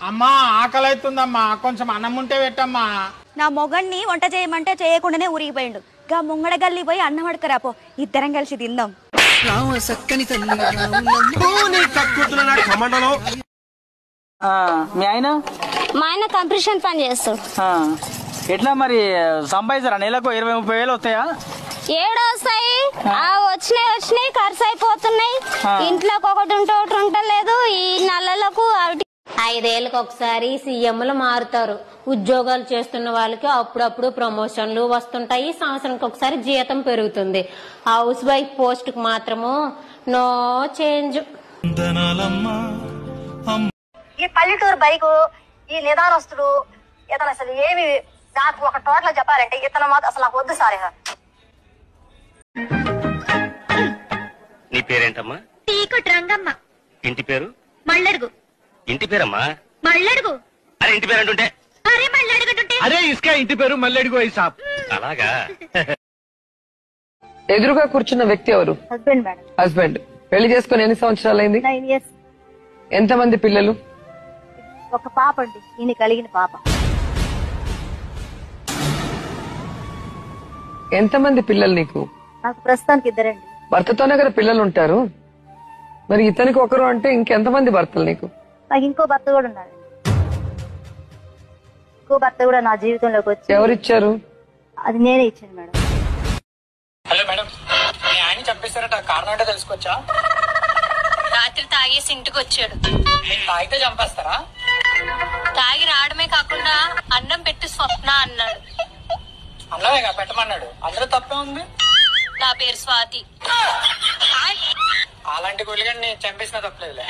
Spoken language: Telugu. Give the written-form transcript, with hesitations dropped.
అమ్మా ఆకలి అవుతుందమ్మా, కొంచెం అన్నం ఉంటే పెట్టమ్మా. నా మొగన్ని వంట చేయమంటే చేయకుండానే ఊరిగిపోయిండు. గా ముంగడ గల్లి పోయి అన్నం అడకరాపో, ఇద్దరం కలిసి తిందాం. మీ ఆయన? మా ఆయన కంప్రెషన్ పని చేస్తాడు. ఎట్లా మరి సంపాదించారా? నెలకు 20-30 వేలు వస్తాయా? ఏడు వస్తాయి, వచ్చినాయి ఖర్చు అయిపోతున్నాయి. ఇంట్లోకి ఒకటి ఉంటే ఒకటి ఉండలేదు. ఈ నల్లలకు 5 ఏళ్ళకి ఒకసారి సీఎంలు మారుతారు. ఉద్యోగాలు చేస్తున్న వాళ్ళకి అప్పుడప్పుడు ప్రమోషన్లు వస్తుంటాయి. సంవత్సరానికి ఒకసారి జీతం పెరుగుతుంది. హౌస్ వైఫ్ పోస్ట్ కు మాత్రము నో చేంజ్. ఈ పల్లెటూరు బైకు, ఈ నిదానస్తుడు ఇతను అసలు ఏమి, నాకు ఒక టోటల్ చెప్పాలంటే ఇతను మాత్రం అసలు నాకు వద్దు సార్. నీ పేరేంటమ్మా? టీకొట్ రంగమ్మ. ఇంటి పేరు? మల్లడుగు. ఇంటి పేరమ్మా? మల్లడుగు. అరే ఇంటి పేరు అంటుంటే? అరే మల్లడుగుంటే అరే ఇసుక ఇంటి పేరు మల్లెడుగు సాబ్. అలాగా. ఎదురుగా కూర్చున్న వ్యక్తి ఎవరు? Husband madam. హస్బెండ్. పెళ్లి చేసుకుని ఎన్ని సంవత్సరాలైంది? 9 years. ఎంతమంది పిల్లలు? ఒక పాప అండి, ఈయన కలిగిన పాప. ఎంతమంది పిల్లలు నీకు? నాకు ప్రస్తుతానికి 2 అండి. భర్తతోనే కదా పిల్లలు ఉంటారు, మరి ఇతనికి ఒకరు అంటే ఇంకెంతమంది భర్తలు నీకు? నాకు ఇంకో భర్త కూడా ఉన్నాడు. ఇంకో భర్త కూడా నా జీవితంలోకి వచ్చి. ఎవరిచ్చారు? అది నేనే ఇచ్చాను మేడం. హలో మేడం, మీ ఆయన చంపేస్తారట, కారణం అంటే తెలుసుకోవచ్చా? రాత్రి తాగేసి ఇంటికి వచ్చాడు. నేను తాగితే చంపేస్తారా? తాగి రావడమే కాకుండా అన్నం పెట్టి స్వప్న అన్నాడు. అన్నమేగా పెట్టమన్నాడు, అందులో తప్పే ఉంది. నా పేరు స్వాతి. అలాంటి గుళ్ళని చంపేసిన తప్పలేదు.